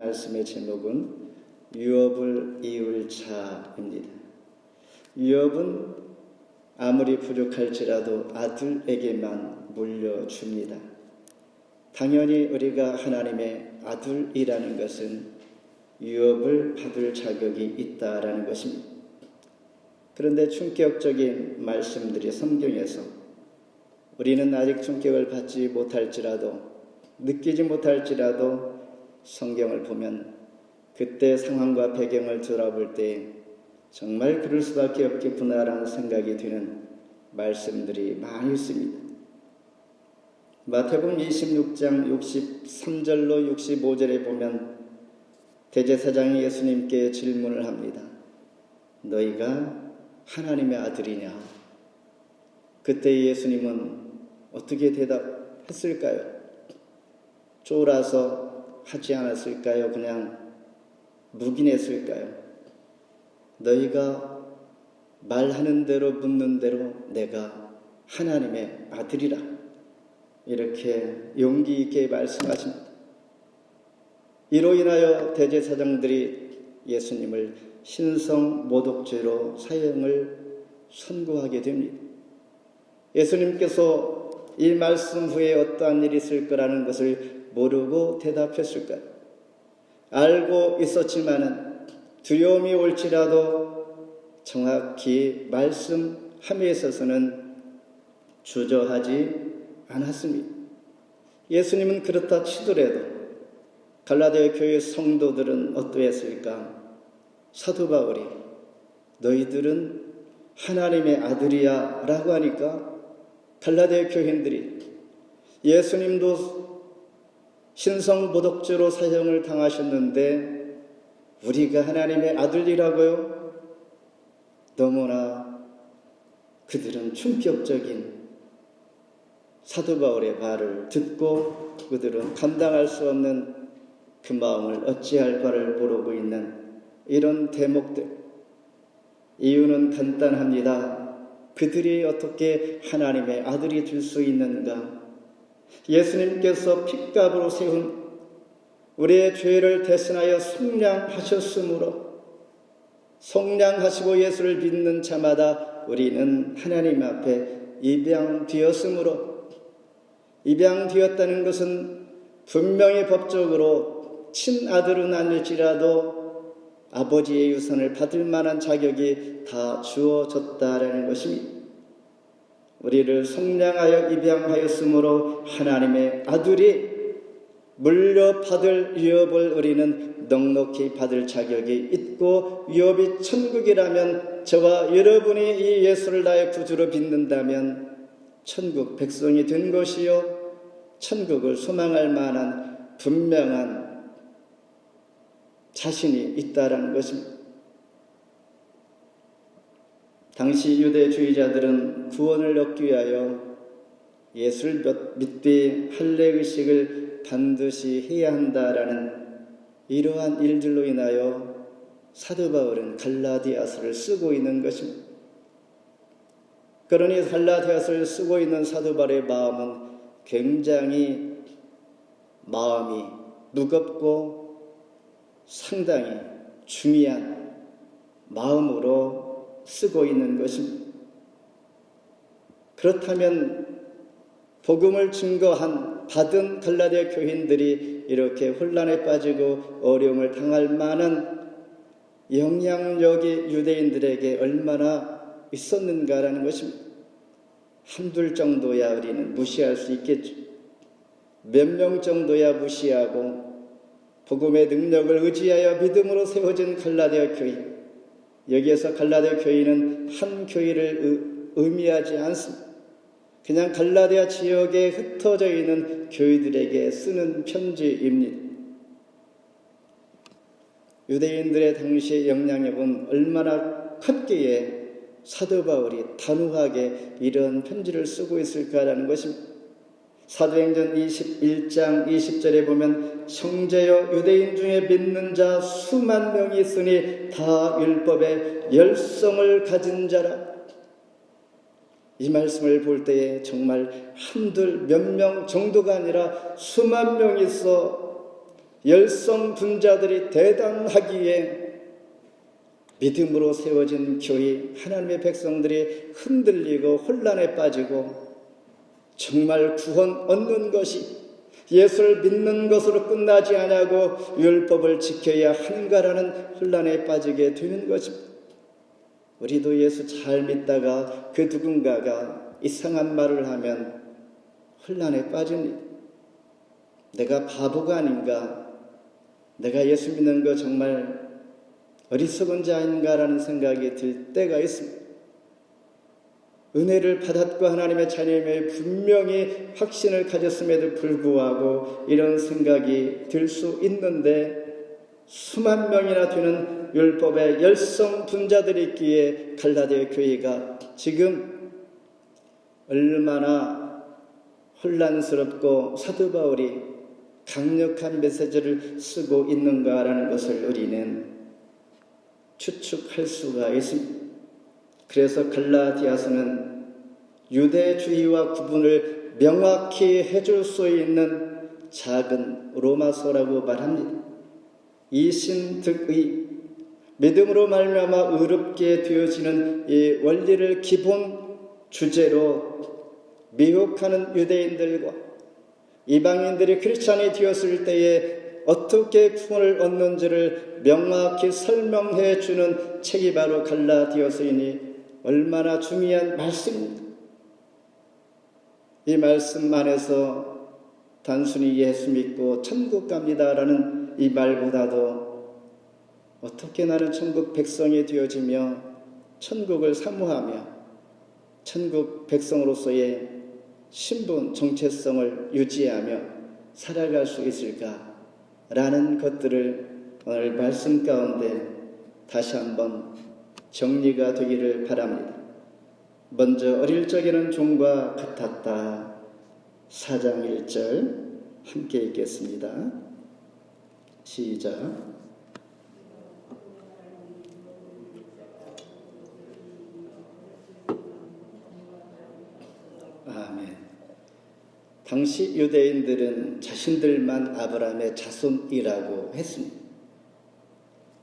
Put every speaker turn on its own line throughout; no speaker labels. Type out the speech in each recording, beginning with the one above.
말씀의 제목은 유업을 이을 자입니다. 유업은 아무리 부족할지라도 아들에게만 물려줍니다. 당연히 우리가 하나님의 아들이라는 것은 유업을 받을 자격이 있다라는 것입니다. 그런데 충격적인 말씀들이 성경에서 우리는 아직 충격을 받지 못할지라도 느끼지 못할지라도 성경을 보면 그때 상황과 배경을 돌아볼 때 정말 그럴 수밖에 없겠구나라는 생각이 드는 말씀들이 많이 있습니다. 마태복음 26장 63절로 65절에 보면 대제사장이 예수님께 질문을 합니다. 너희가 하나님의 아들이냐? 그때 예수님은 어떻게 대답했을까요? 쫄아서 하지 않았을까요? 그냥 묵인했을까요? 너희가 말하는 대로 묻는 대로 내가 하나님의 아들이라 이렇게 용기 있게 말씀하십니다. 이로 인하여 대제사장들이 예수님을 신성 모독죄로 사형을 선고하게 됩니다. 예수님께서 이 말씀 후에 어떠한 일이 있을 거라는 것을 모르고 대답했을까요? 알고 있었지만은 두려움이 올지라도 정확히 말씀함에 있어서는 주저하지 않았습니다. 예수님은 그렇다 치더라도 갈라디아 교회 성도들은 어떠했을까? 사도 바울이 너희들은 하나님의 아들이야 라고 하니까 갈라디아 교인들이 예수님도 신성모독죄로 사형을 당하셨는데 우리가 하나님의 아들이라고요? 너무나 그들은 충격적인 사도 바울의 말을 듣고 그들은 감당할 수 없는 그 마음을 어찌할 바를 모르고 있는 이런 대목들. 이유는 간단합니다. 그들이 어떻게 하나님의 아들이 될 수 있는가? 예수님께서 핏값으로 세운 우리의 죄를 대신하여 속량하셨으므로 속량하시고 예수를 믿는 자마다 우리는 하나님 앞에 입양되었으므로 입양되었다는 것은 분명히 법적으로 친아들은 아닐지라도 아버지의 유산을 받을 만한 자격이 다 주어졌다라는 것입니다. 우리를 속량하여 입양하였으므로 하나님의 아들이 물려받을 유업을 우리는 넉넉히 받을 자격이 있고 유업이 천국이라면 저와 여러분이 이 예수를 나의 구주로 믿는다면 천국 백성이 된 것이요 천국을 소망할 만한 분명한 자신이 있다라는 것입니다. 당시 유대주의자들은 구원을 얻기 위하여 예수를 믿되 할례의식을 반드시 해야 한다라는 이러한 일들로 인하여 사도 바울은 갈라디아서를 쓰고 있는 것입니다. 그러니 갈라디아서를 쓰고 있는 사도 바울의 마음은 굉장히 마음이 무겁고 상당히 중요한 마음으로 쓰고 있는 것입니다. 그렇다면 복음을 받은 갈라디아 교인들이 이렇게 혼란에 빠지고 어려움을 당할 만한 영향력이 유대인들에게 얼마나 있었는가라는 것입니다. 한둘 정도야 우리는 무시할 수 있겠죠. 몇 명 정도야 무시하고 복음의 능력을 의지하여 믿음으로 세워진 갈라디아 교회. 여기에서 갈라디아 교회는 한 교회를 의미하지 않습니다. 그냥 갈라디아 지역에 흩어져 있는 교회들에게 쓰는 편지입니다. 유대인들의 당시의 영향력은 얼마나 컸기에 사도 바울이 단호하게 이런 편지를 쓰고 있을까라는 것입니다. 사도행전 21장 20절에 보면 형제여 유대인 중에 믿는 자 수만 명이 있으니 다 율법의 열성을 가진 자라. 이 말씀을 볼 때에 정말 한둘 몇 명 정도가 아니라 수만 명이 있어 열성 분자들이 대단하기에 믿음으로 세워진 교회, 하나님의 백성들이 흔들리고 혼란에 빠지고 정말 구원 얻는 것이 예수를 믿는 것으로 끝나지 아니하고 율법을 지켜야 하는가라는 혼란에 빠지게 되는 것입니다. 우리도 예수 잘 믿다가 그 누군가가 이상한 말을 하면 혼란에 빠집니다. 내가 바보가 아닌가? 내가 예수 믿는 거 정말 어리석은 자인가라는 생각이 들 때가 있습니다. 은혜를 받았고 하나님의 자녀임에 분명히 확신을 가졌음에도 불구하고 이런 생각이 들 수 있는데 수만 명이나 되는 율법의 열성 분자들이 있기에 갈라디아 교회가 지금 얼마나 혼란스럽고 사도 바울이 강력한 메시지를 쓰고 있는가라는 것을 우리는 추측할 수가 있습니다. 그래서 갈라디아서는 유대주의와 구분을 명확히 해줄 수 있는 작은 로마서라고 말합니다. 이신득의, 믿음으로 말미암아 의롭게 되어지는 이 원리를 기본 주제로 미혹하는 유대인들과 이방인들이 크리스찬이 되었을 때에 어떻게 구원을 얻는지를 명확히 설명해 주는 책이 바로 갈라디아서이니 얼마나 중요한 말씀입니다. 이 말씀 안에서 단순히 예수 믿고 천국 갑니다라는 이 말보다도 어떻게 나는 천국 백성이 되어지며 천국을 사모하며 천국 백성으로서의 신분, 정체성을 유지하며 살아갈 수 있을까라는 것들을 오늘 말씀 가운데 다시 한번 정리가 되기를 바랍니다. 먼저 어릴 적에는 종과 같았다. 4장 1절 함께 읽겠습니다. 시작. 아멘. 당시 유대인들은 자신들만 아브라함의 자손이라고 했습니다.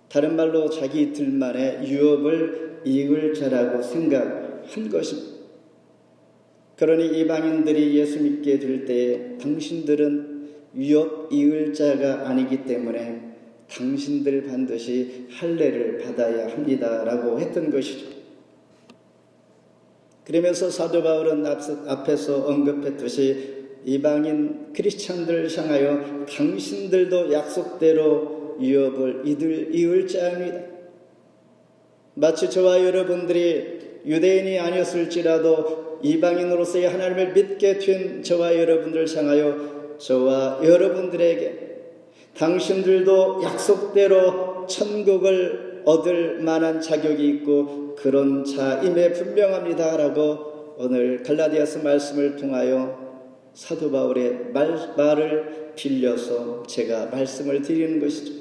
다른 말로 자기들만의 유업을 이을 자라고 생각한 것입니다. 그러니 이방인들이 예수 믿게 될 때에 당신들은 유업 이을 자가 아니기 때문에 당신들 반드시 할례를 받아야 합니다라고 했던 것이죠. 그러면서 사도 바울은 앞에서 언급했듯이 이방인 크리스찬들을 향하여 당신들도 약속대로 유업을 이을 자입니다. 마치 저와 여러분들이 유대인이 아니었을지라도 이방인으로서의 하나님을 믿게 된 저와 여러분들을 향하여 저와 여러분들에게 당신들도 약속대로 천국을 얻을 만한 자격이 있고 그런 자임에 분명합니다라고 오늘 갈라디아서 말씀을 통하여 사도 바울의 말을 빌려서 제가 말씀을 드리는 것이죠.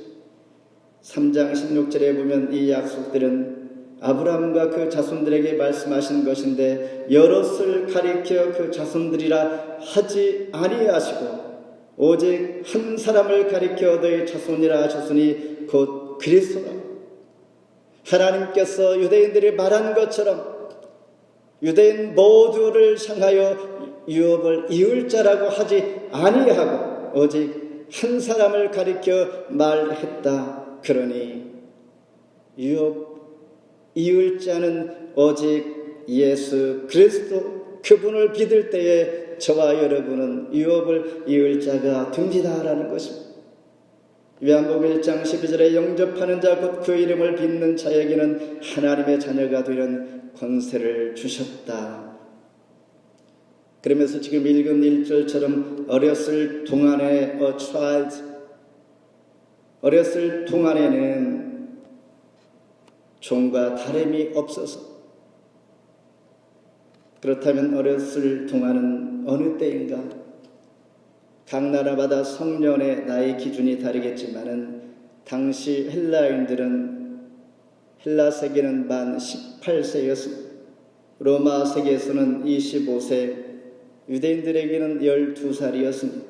3장 16절에 보면 이 약속들은 아브라함과 그 자손들에게 말씀하신 것인데 여럿을 가리켜 그 자손들이라 하지 아니하시고 오직 한 사람을 가리켜 너의 자손이라 하셨으니 곧 그리스도라. 하나님께서 유대인들이 말한 것처럼 유대인 모두를 향하여 유업을 이을 자라고 하지 아니하고 오직 한 사람을 가리켜 말했다. 그러니 유업 이을 자는 오직 예수 그리스도 그분을 믿을 때에 저와 여러분은 유업을 이을 자가 됩니다라는 것입니다. 요한복음 1장 12절에 영접하는 자 곧 그 이름을 빚는 자에게는 하나님의 자녀가 되는 권세를 주셨다. 그러면서 지금 읽은 1절처럼 어렸을 동안에 a child, 어렸을 동안에는 종과 다름이 없어서 그렇다면 어렸을 동안은 어느 때인가? 각 나라마다 성년의 나이 기준이 다르겠지만은 당시 헬라 세계는 만 18세였습니다. 로마 세계에서는 25세, 유대인들에게는 12살이었습니다.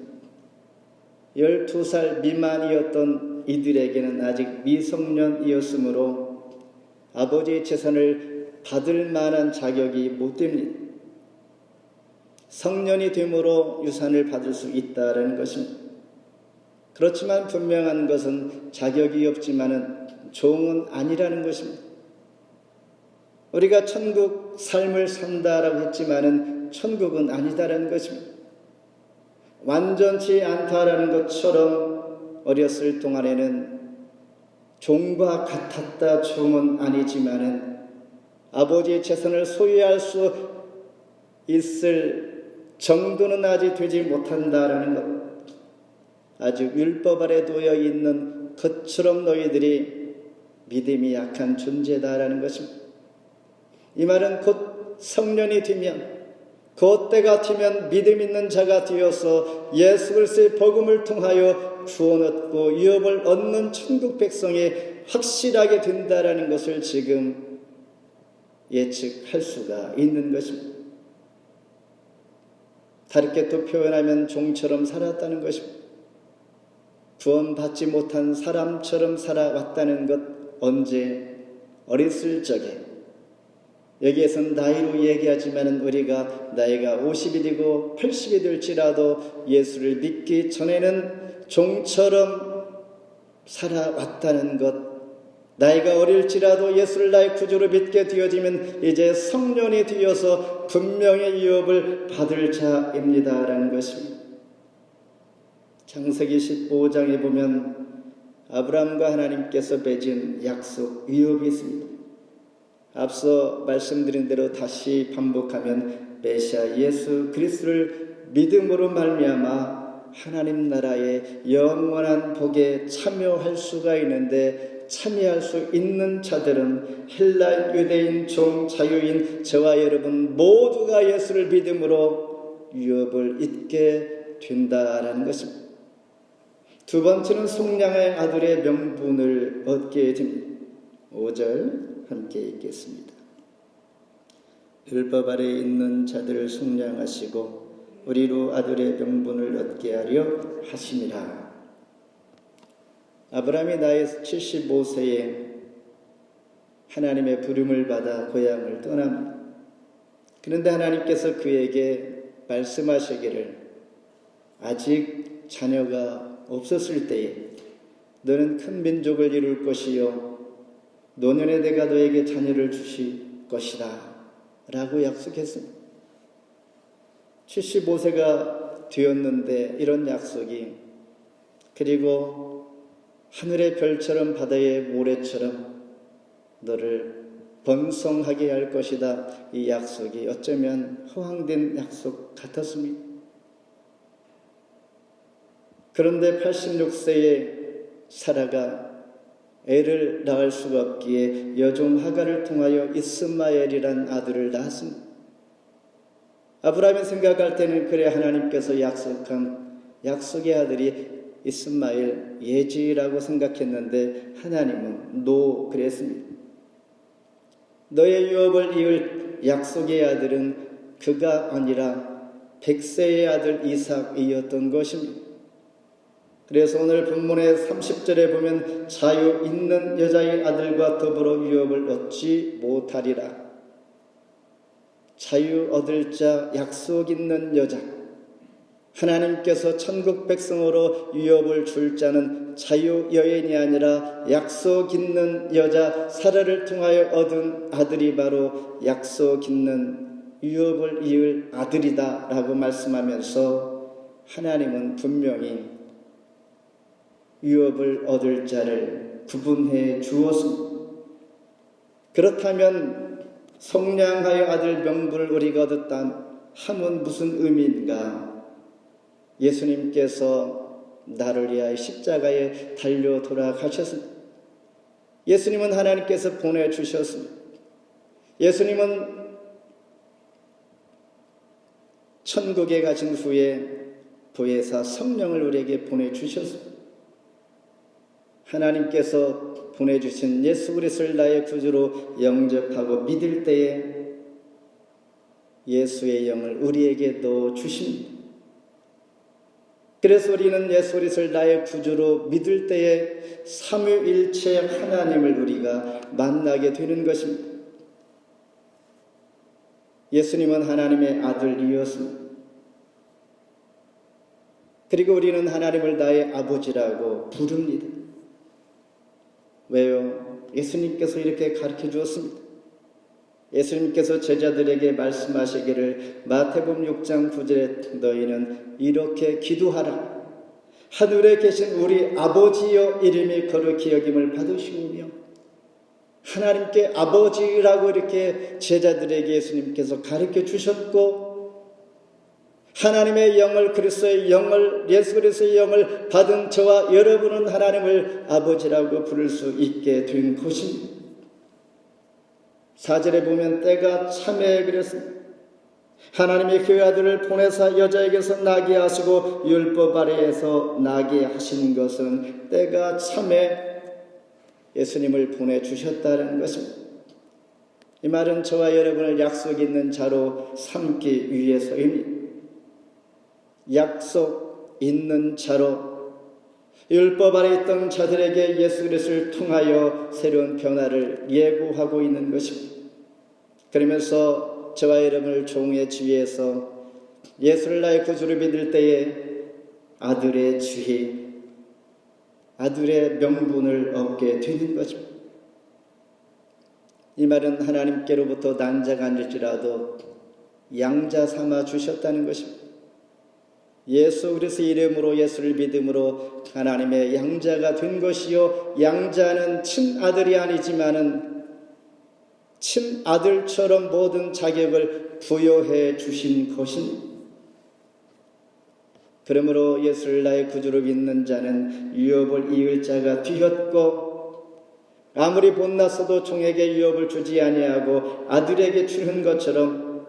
12살 미만이었던 이들에게는 아직 미성년이었으므로 아버지의 재산을 받을 만한 자격이 못 됩니다. 성년이 됨으로 유산을 받을 수 있다는 것입니다. 그렇지만 분명한 것은 자격이 없지만은 종은 아니라는 것입니다. 우리가 천국 삶을 산다라고 했지만은 천국은 아니다라는 것입니다. 완전치 않다라는 것처럼 어렸을 동안에는 종과 같았다, 종은 아니지만은 아버지의 재산을 소유할 수 있을 정도는 아직 되지 못한다라는 것, 아직 율법 아래 놓여 있는 것처럼 너희들이 믿음이 약한 존재다라는 것입니다. 이 말은 곧 성년이 되면, 그 때가 되면 믿음 있는 자가 되어서 예수 그리스도의 복음을 통하여 구원 얻고 유업을 얻는 천국 백성이 확실하게 된다라는 것을 지금 예측할 수가 있는 것입니다. 다르게 또 표현하면 종처럼 살았다는 것입니다. 구원받지 못한 사람처럼 살아왔다는 것, 언제? 어렸을 적에. 여기에서는 나이로 얘기하지만 우리가 나이가 50이 되고 80이 될지라도 예수를 믿기 전에는 종처럼 살아왔다는 것, 나이가 어릴지라도 예수를 나의 구주로 믿게 되어지면 이제 성년이 되어서 분명히 유업을 받을 자입니다라는 것입니다. 창세기 15장에 보면 아브라함과 하나님께서 맺은 약속, 유업이 있습니다. 앞서 말씀드린 대로 다시 반복하면 메시아 예수 그리스도를 믿음으로 말미암아 하나님 나라의 영원한 복에 참여할 수가 있는데, 참여할 수 있는 자들은 헬라인, 유대인, 종, 자유인, 저와 여러분 모두가 예수를 믿음으로 유업을 잊게 된다라는 것입니다. 두 번째는 속량의 아들의 명분을 얻게 됩니다. 5절 함께 읽겠습니다. 율법 아래 있는 자들을 속량하시고 우리로 아들의 명분을 얻게 하려 하심이라. 아브라함이 나이 75세에 하나님의 부름을 받아 고향을 떠납니다. 그런데 하나님께서 그에게 말씀하시기를, 아직 자녀가 없었을 때에 너는 큰 민족을 이룰 것이요 노년에 내가 너에게 자녀를 주실 것이다 라고 약속했습니다. 75세가 되었는데 이런 약속이, 그리고 하늘의 별처럼 바다의 모래처럼 너를 번성하게 할 것이다, 이 약속이 어쩌면 허황된 약속 같았습니다. 그런데 86세의 사라가 애를 낳을 수가 없기에 여종 하갈을 통하여 이스마엘이란 아들을 낳았습니다. 아브라함이 생각할 때는 그래 하나님께서 약속한 약속의 아들이 이스마엘 예지라고 생각했는데 하나님은 노 그랬습니다. 너의 유업을 이을 약속의 아들은 그가 아니라 100세의 아들 이삭이었던 것입니다. 그래서 오늘 본문의 30절에 보면 자유 있는 여자의 아들과 더불어 유업을 얻지 못하리라. 자유 얻을 자, 약속 있는 여자, 하나님께서 천국 백성으로 유업을 줄 자는 자유 여인이 아니라 약속 있는 여자 사라를 통하여 얻은 아들이 바로 약속 있는 유업을 이을 아들이다 라고 말씀하면서 하나님은 분명히 유업을 얻을 자를 구분해 주었습니다. 그렇다면 속량하여 아들 명분을 우리가 얻었다 함은 무슨 의미인가? 예수님께서 나를 위하여 십자가에 달려 돌아가셨습니다. 예수님은 하나님께서 보내주셨습니다. 예수님은 천국에 가신 후에 보혜사 성령을 우리에게 보내주셨습니다. 하나님께서 보내주신 예수 그리스도를 나의 구주로 영접하고 믿을 때에 예수의 영을 우리에게 넣어주십니다. 그래서 우리는 예수 그리스도를 나의 구주로 믿을 때에 삼위일체 하나님을 우리가 만나게 되는 것입니다. 예수님은 하나님의 아들이었습니다. 그리고 우리는 하나님을 나의 아버지라고 부릅니다. 왜요? 예수님께서 이렇게 가르쳐 주었습니다. 예수님께서 제자들에게 말씀하시기를 마태복음 6장 9절에 너희는 이렇게 기도하라. 하늘에 계신 우리 아버지여 이름이 거룩히 여김을 받으시오며. 하나님께 아버지라고 이렇게 제자들에게 예수님께서 가르쳐 주셨고, 하나님의 영을, 그리스도의 영을, 예수 그리스도의 영을 받은 저와 여러분은 하나님을 아버지라고 부를 수 있게 된 것입니다. 4절에 보면 때가 참에 그랬습니다. 하나님이 그 아들을 보내사 여자에게서 나게 하시고 율법 아래에서 나게 하신 것은 때가 참에 예수님을 보내주셨다는 것입니다. 이 말은 저와 여러분을 약속 있는 자로 삼기 위해서입니다. 약속 있는 자로 율법 아래 있던 자들에게 예수 그리스도를 통하여 새로운 변화를 예고하고 있는 것입니다. 그러면서 저와 여러분을 종의 지위에서 예수를 나의 구주로 믿을 때에 아들의 지위, 아들의 명분을 얻게 되는 것입니다. 이 말은 하나님께로부터 난자가 아닐지라도 양자 삼아 주셨다는 것입니다. 예수 그리스도 이름으로 예수를 믿음으로 하나님의 양자가 된 것이요, 양자는 친아들이 아니지만은 친아들처럼 모든 자격을 부여해 주신 것입니다. 그러므로 예수를 나의 구주로 믿는 자는 유업을 이을 자가 되었고, 아무리 못났어도 종에게 유업을 주지 아니하고 아들에게 주는 것처럼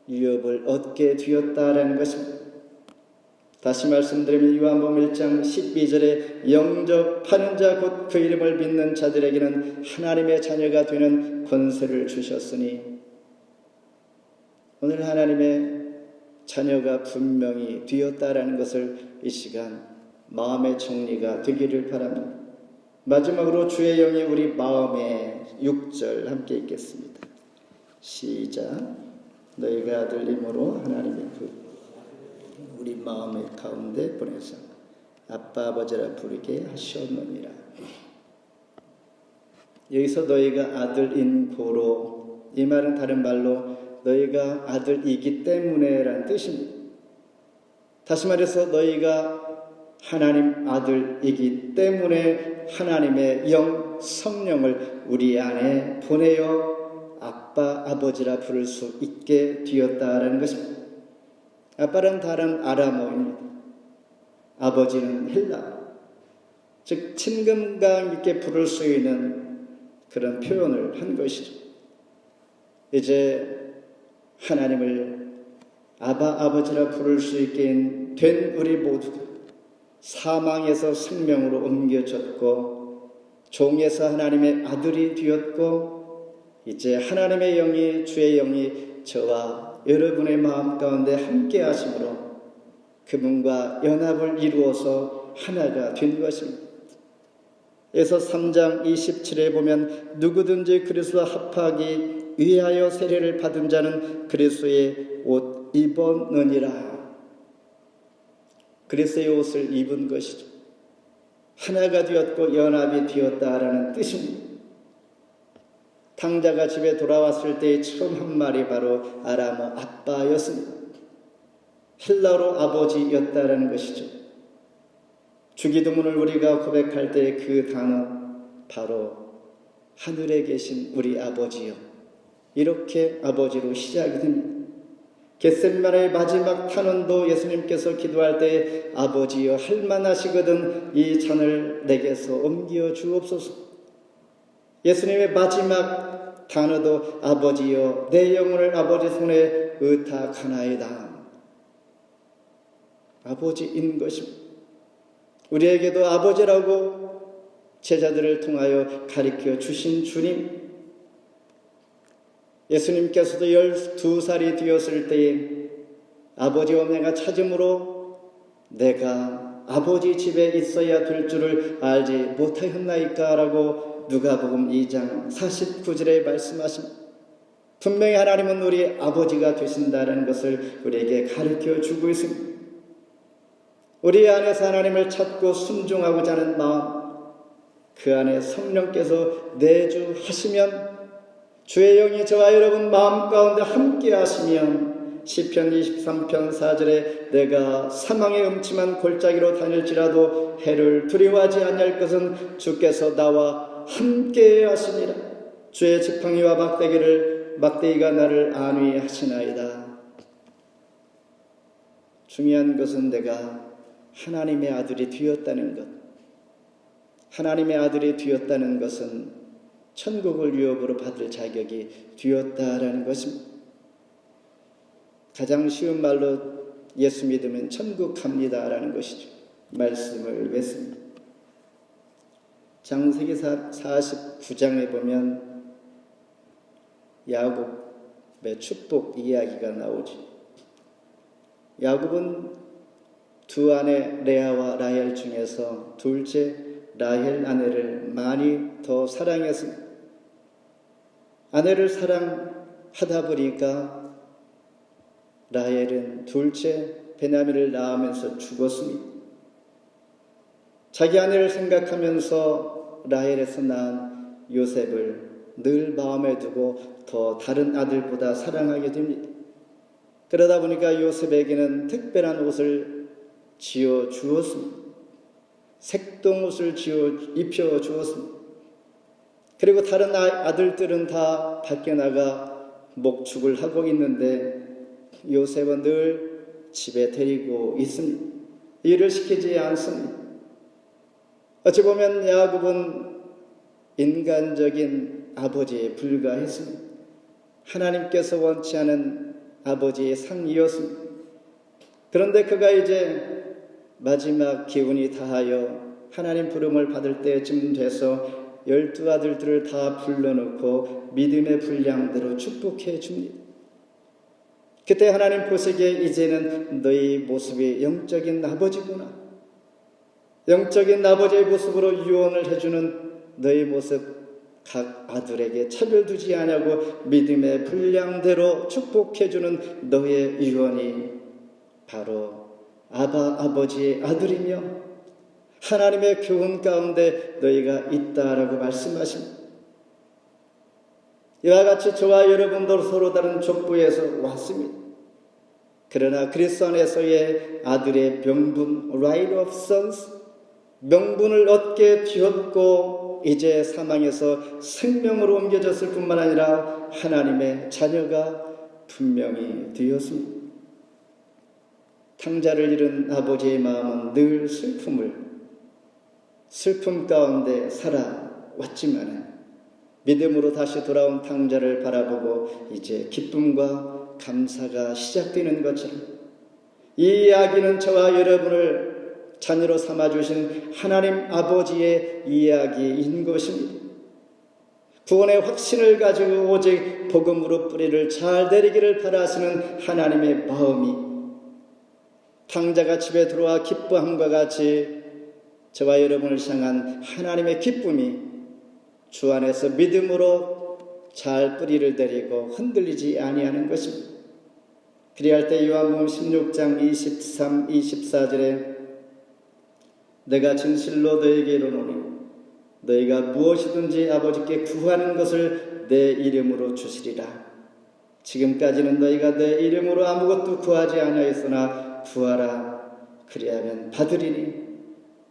유업을 얻게 되었다라는 것입니다. 다시 말씀드리면 요한복음 1장 12절에 영접하는 자 곧 그 이름을 믿는 자들에게는 하나님의 자녀가 되는 권세를 주셨으니, 오늘 하나님의 자녀가 분명히 되었다라는 것을 이 시간 마음의 정리가 되기를 바랍니다. 마지막으로 주의 영이 우리 마음에 6절 함께 읽겠습니다. 시작. 너희가 아들님으로 하나님의 우리 마음의 가운데 보내서 아빠 아버지라 부르게 하시옵느니라. 여기서 너희가 아들인 고로, 이 말은 다른 말로 너희가 아들이기 때문에 라는 뜻입니다. 다시 말해서 너희가 하나님 아들이기 때문에 하나님의 영 성령을 우리 안에 보내어 아빠 아버지라 부를 수 있게 되었다라는 것입니다. 아빠는 다른 아람어입니다. 아버지는 헬라, 즉 친근감 있게 부를 수 있는 그런 표현을 한 것이죠. 이제 하나님을 아바 아버지라 부를 수 있게 된 우리 모두가 사망에서 생명으로 옮겨졌고, 종에서 하나님의 아들이 되었고, 이제 하나님의 영이, 주의 영이 저와 여러분의 마음 가운데 함께 하심으로 그분과 연합을 이루어서 하나가 된 것입니다. 그래서 3장 27에 보면 누구든지 그리스도와 합하기 위하여 세례를 받은 자는 그리스도의 옷 입었느니라. 그리스도의 옷을 입은 것이죠. 하나가 되었고 연합이 되었다라는 뜻입니다. 탕자가 집에 돌아왔을 때 처음 한 말이 바로 아람어 아빠였습니다. 헬라로 아버지였다라는 것이죠. 주기도문을 우리가 고백할 때 그 단어 바로 하늘에 계신 우리 아버지요, 이렇게 아버지로 시작이 됩니다. 겟세마네의 마지막 탄원도 예수님께서 기도할 때 아버지여 할만하시거든 이 잔을 내게서 옮겨 주옵소서. 예수님의 마지막 단어도 아버지여 내 영혼을 아버지 손에 의탁하나이다. 아버지인 것입니다. 우리에게도 아버지라고 제자들을 통하여 가르쳐 주신 주님, 예수님께서도 12살이 되었을 때에 아버지와 내가 찾음으로 내가 아버지 집에 있어야 될 줄을 알지 못하였나이까? 라고 누가복음 2장 49절에 말씀하십니다. 분명히 하나님은 우리 아버지가 되신다는 것을 우리에게 가르쳐 주고 있습니다. 우리 안에서 하나님을 찾고 순종하고자 하는 마음, 그 안에 성령께서 내주하시면, 주의 영이 저와 여러분 마음 가운데 함께 하시면, 시편 23편 4절에 내가 사망의 음침한 골짜기로 다닐지라도 해를 두려워하지 아니할 것은 주께서 나와 함께 하시니라. 주의 지팡이와 막대기가 나를 안위하시나이다. 중요한 것은 내가 하나님의 아들이 되었다는 것. 하나님의 아들이 되었다는 것은 천국을 유업으로 받을 자격이 되었다라는 것입니다. 가장 쉬운 말로 예수 믿으면 천국 갑니다라는 것이죠. 말씀을 맺습니다. 창세기 49장에 보면 야곱의 축복 이야기가 나오지. 야곱은 두 아내 레아와 라헬 중에서 둘째 라헬 아내를 많이 더 사랑했습니다. 아내를 사랑하다 보니까 라헬은 둘째 베냐민을 낳으면서 죽었습니다. 자기 아내를 생각하면서 라헬에서 낳은 요셉을 늘 마음에 두고 더 다른 아들보다 사랑하게 됩니다. 그러다 보니까 요셉에게는 특별한 옷을 지어 주었습니다. 색동옷을 입혀 주었습니다. 그리고 다른 아들들은 다 밖에 나가 목축을 하고 있는데 요셉은 늘 집에 데리고 있습니다. 일을 시키지 않습니다. 어찌 보면 야곱은 인간적인 아버지에 불과했습니다. 하나님께서 원치 않은 아버지의 상이었습니다. 그런데 그가 이제 마지막 기운이 다하여 하나님 부름을 받을 때쯤 돼서 12 아들들을 다 불러놓고 믿음의 분량대로 축복해 줍니다. 그때 하나님 보시기에 이제는 너희 모습이 영적인 아버지구나. 영적인 아버지의 모습으로 유언을 해주는 너희 모습 각 아들에게 차별 두지 아니하고 믿음의 분량대로 축복해주는 너의 유언이 바로 아버지의 아들이며 하나님의 교훈 가운데 너희가 있다라고 말씀하십니다. 이와 같이 저와 여러분도 서로 다른 족보에서 왔습니다. 그러나 그리스도 안에서의 아들의 명분, right of sons, 명분을 얻게 되었고 이제 사망에서 생명으로 옮겨졌을 뿐만 아니라 하나님의 자녀가 분명히 되었습니다. 탕자를 잃은 아버지의 마음은 늘 슬픔 가운데 살아왔지만 믿음으로 다시 돌아온 탕자를 바라보고 이제 기쁨과 감사가 시작되는 것처럼 이 이야기는 저와 여러분을 자녀로 삼아주신 하나님 아버지의 이야기인 것입니다. 구원의 확신을 가지고 오직 복음으로 뿌리를 잘 내리기를 바라시는 하나님의 마음이 탕자가 집에 들어와 기뻐함과 같이 저와 여러분을 향한 하나님의 기쁨이 주 안에서 믿음으로 잘 뿌리를 내리고 흔들리지 아니하는 것입니다. 그리할 때 요한복음 16장 23, 24절에 내가 진실로 너에게 이르노니 너희가 무엇이든지 아버지께 구하는 것을 내 이름으로 주시리라. 지금까지는 너희가 내 이름으로 아무것도 구하지 아니하였으나 구하라. 그리하면 받으리니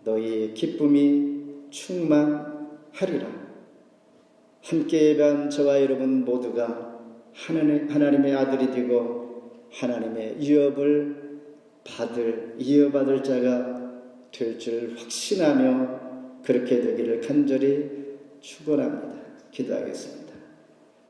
너희의 기쁨이 충만하리라. 함께 예배한 저와 여러분 모두가 하나님의 아들이 되고 하나님의 이어받을 자가 될 줄 확신하며 그렇게 되기를 간절히 축원합니다. 기도하겠습니다.